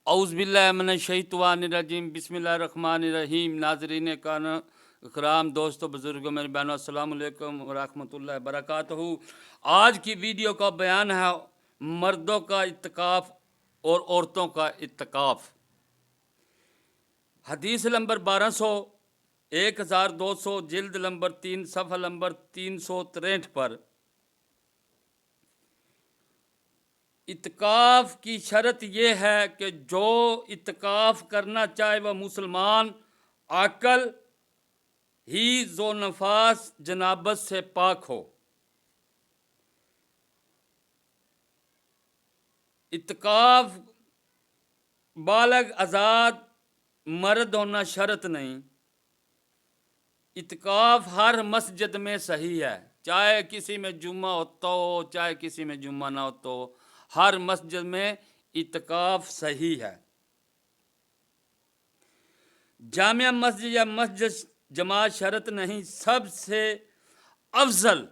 औज़ बिल्लाहि मिनश शैतानिर रजीम बिस्मिल्लाहिर्रहमानिर रहीम। नाज़रीन कान इकराम, दोस्तों, बुज़ुर्गों, मेरे बहनों, अस्सलाम वालेकुम व रहमतुल्लाहि व बरकातहू। आज की वीडियो का बयान है मर्दों का इत्तिकाफ़ और औरतों का इत्तिकाफ़। हदीस नंबर 1200 1200 जिल्द नंबर 3 सफ़ा नंबर 363 पर इत्तिकाफ़ की शर्त यह है कि जो इत्तिकाफ़ करना चाहे वह मुसलमान आकल ही जो नफास जनाबत से पाक हो। इत्तिकाफ़ बालग आज़ाद मर्द होना शर्त नहीं। इत्तिकाफ़ हर मस्जिद में सही है, चाहे किसी में जुम्मा होता हो चाहे किसी में जुम्मा ना होता हो, हर मस्जिद में इत्तिकाफ़ सही है। जामिया मस्जिद या मस्जिद जमात शरत नहीं। सबसे अफजल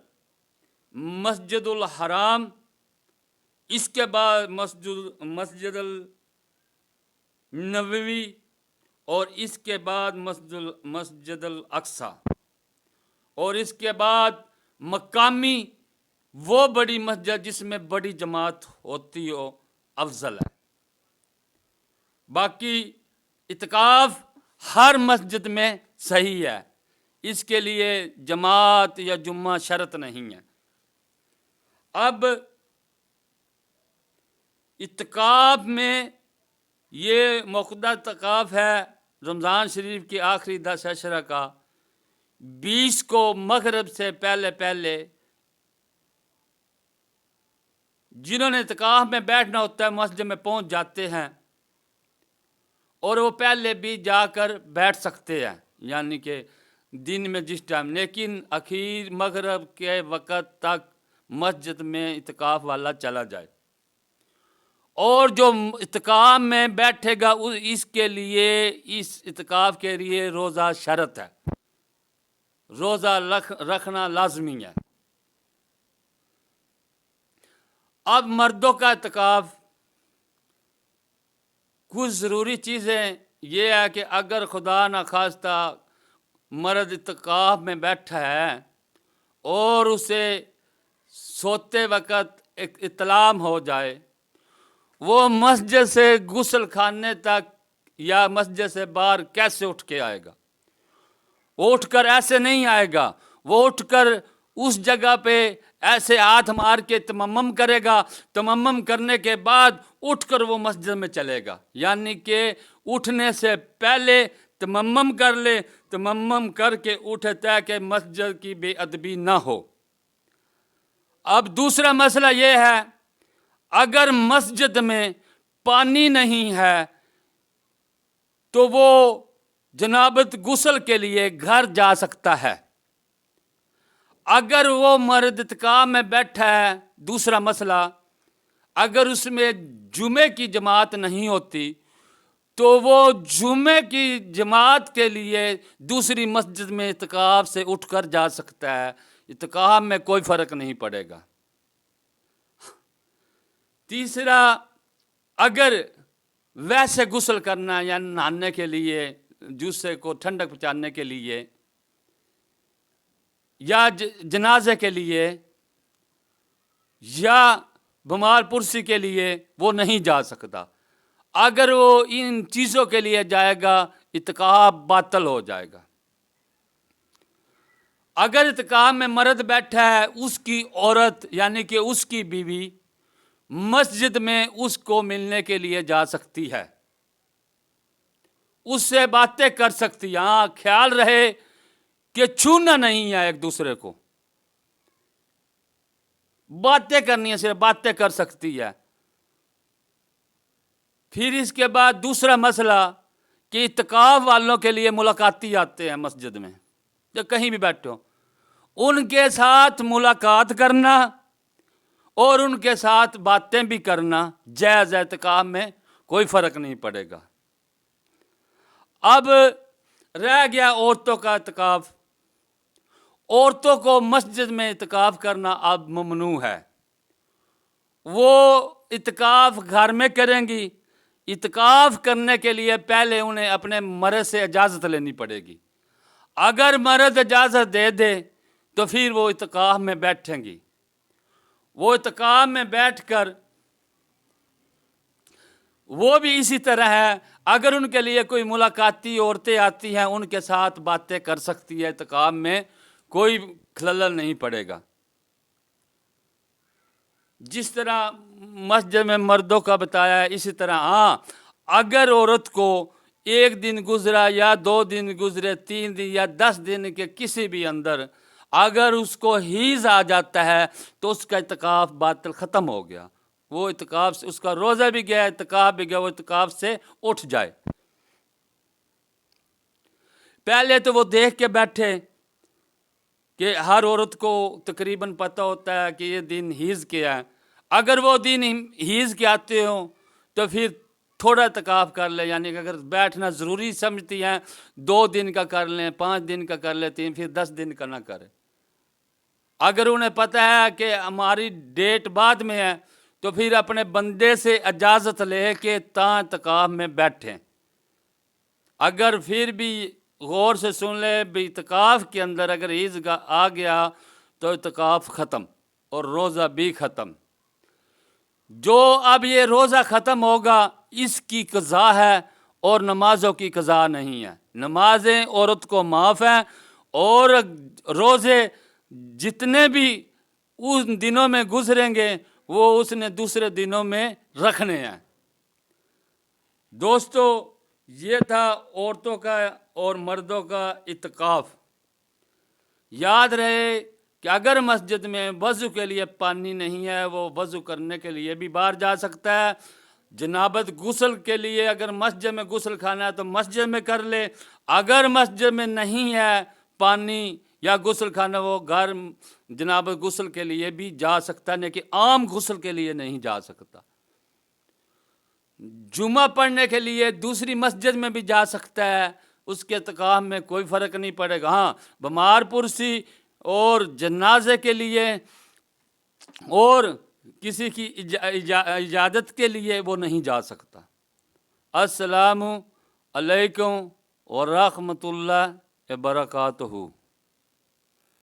मस्जिदुल हराम, इसके बाद मस्जिदुल नबवी और इसके बाद मस्जिदुल अक्सा और इसके बाद मकामी वो बड़ी मस्जिद जिसमें बड़ी जमात होती हो, अफजल है। बाकी इत्तिकाफ़ हर मस्जिद में सही है, इसके लिए जमात या जुम्मा शर्त नहीं है। अब इत्तिकाफ़ में ये मौक़ूदा इत्तिकाफ़ है रमज़ान शरीफ की आखिरी 10 अशरा का। 20 को मगरिब से पहले पहले जिन्होंने इत्तिकाफ़ में बैठना होता है मस्जिद में पहुंच जाते हैं और वो पहले भी जाकर बैठ सकते हैं, यानी कि दिन में जिस टाइम, लेकिन आखिर मगरिब के वक़्त तक मस्जिद में इत्तिकाफ़ वाला चला जाए। और जो इत्तिकाफ़ में बैठेगा इसके लिए, इस इत्तिकाफ़ के लिए रोज़ा शर्त है, रोज़ा रखना लाजमी है। अब मर्दों का इत्तिकाफ़, कुछ ज़रूरी चीज़ें ये है कि अगर खुदा न खास्ता मर्द इत्तिकाफ़ में बैठा है और उसे सोते वक़्त एक इत्लाम हो जाए, वो मस्जिद से गुस्ल खाने तक या मस्जिद से बाहर कैसे उठ के आएगा? वो उठकर ऐसे नहीं आएगा, वो उठकर उस जगह पे ऐसे हाथ मार के तमम्मम करेगा। तमम्मम करने के बाद उठकर वो मस्जिद में चलेगा, यानी कि उठने से पहले तमम्मम कर ले, तमम्मम करके उठे ताकि मस्जिद की बेअदबी ना हो। अब दूसरा मसला ये है, अगर मस्जिद में पानी नहीं है तो वो जनाबत गुस्ल के लिए घर जा सकता है। अगर वो मर्द इत्तिकाफ़ में बैठा है, दूसरा मसला, अगर उसमें जुमे की जमात नहीं होती तो वो जुमे की जमात के लिए दूसरी मस्जिद में इत्तिकाफ़ से उठकर जा सकता है। इत्तिकाफ़ में कोई फ़र्क नहीं पड़ेगा। तीसरा, अगर वैसे गुस्ल करना या नहाने के लिए, जुस्से को ठंडक पहुँचाने के लिए या जनाजे के लिए या बीमार पुरसी के लिए वो नहीं जा सकता। अगर वो इन चीज़ों के लिए जाएगा इत्तिकाफ़ बातिल हो जाएगा। अगर इत्तिकाफ़ में मर्द बैठा है, उसकी औरत यानी कि उसकी बीवी मस्जिद में उसको मिलने के लिए जा सकती है, उससे बातें कर सकती है। हाँ, ख्याल रहे कि छूना नहीं है, एक दूसरे को बातें करनी है, सिर्फ बातें कर सकती है। फिर इसके बाद दूसरा मसला कि इत्तिकाफ़ वालों के लिए मुलाकाती आते हैं मस्जिद में, जब कहीं भी बैठे हो, उनके साथ मुलाकात करना और उनके साथ बातें भी करना जायज़ है। इत्तिकाफ़ में कोई फ़र्क नहीं पड़ेगा। अब रह गया औरतों का इत्तिकाफ़। औरतों को मस्जिद में इत्तिकाफ़ करना अब ममनू है। वो इत्तिकाफ़ घर में करेंगी اعتکاف کرنے کے لیے پہلے انہیں اپنے مرد سے اجازت لینی پڑے گی. اگر مرد اجازت دے دے تو پھر وہ اعتکاف میں بیٹھیں گی. وہ اعتکاف میں بیٹھ کر وہ بھی اسی طرح ہے، اگر ان کے لیے کوئی ملاقاتی عورتیں آتی ہیں ان کے ساتھ باتیں کر سکتی ہے. اعتکاف میں کوئی خلل نہیں پڑے گا. جس طرح مسجد میں مردوں کا بتایا ہے اسی طرح ہاں، اگر عورت کو 1 دن گزرا یا 2 دن گزرے، 3 دن یا 10 دن کے کسی بھی اندر اگر اس کو حیض آ جاتا ہے تو اس کا اعتکاف باطل ختم ہو گیا. وہ اعتکاف سے اس کا روزہ بھی گیا، اعتکاف بھی گیا، وہ اعتکاف سے اٹھ جائے. پہلے تو وہ دیکھ کے بیٹھے کہ ہر عورت کو تقریباً پتہ ہوتا ہے کہ یہ دن حیض کیا ہے. اگر وہ دن حیض کے آتے ہوں تو پھر تھوڑا اعتکاف کر لیں، یعنی کہ اگر بیٹھنا ضروری سمجھتی ہیں 2 دن کا کر لیں، 5 دن کا کر لیتی ہیں، پھر 10 دن کا نہ کریں. اگر انہیں پتہ ہے کہ ہماری ڈیٹ بعد میں ہے تو پھر اپنے بندے سے اجازت لے کے اعتکاف میں بیٹھیں. اگر پھر بھی غور سے سن لے بھی اعتکاف کے اندر اگر حیض آ گیا تو اعتکاف ختم اور روزہ بھی ختم. جو اب یہ روزہ ختم ہوگا اس کی قضا ہے اور نمازوں کی قضا نہیں ہے. نمازیں عورت کو معاف ہیں اور روزے جتنے بھی ان دنوں میں گزریں گے وہ اس نے دوسرے دنوں میں رکھنے ہیں. دوستو، یہ تھا عورتوں کا اور مردوں کا اعتکاف. یاد رہے کہ اگر مسجد میں وضو کے لیے پانی نہیں ہے وہ وضو کرنے کے لیے بھی باہر جا سکتا ہے. جنابت غسل کے لیے اگر مسجد میں غسل کھانا ہے تو مسجد میں کر لے. اگر مسجد میں نہیں ہے پانی یا غسل کھانا وہ گھر جنابت غسل کے لیے بھی جا سکتا ہے، لیکن عام غسل کے لیے نہیں جا سکتا. جمعہ پڑھنے کے لیے دوسری مسجد میں بھی جا سکتا ہے، اس کے اعتکاف میں کوئی فرق نہیں پڑے گا. ہاں، بیمار پرسی اور جنازے کے لیے اور کسی کی اجازت کے لیے وہ نہیں جا سکتا. السلام علیکم ورحمۃ اللہ وبرکاتہ.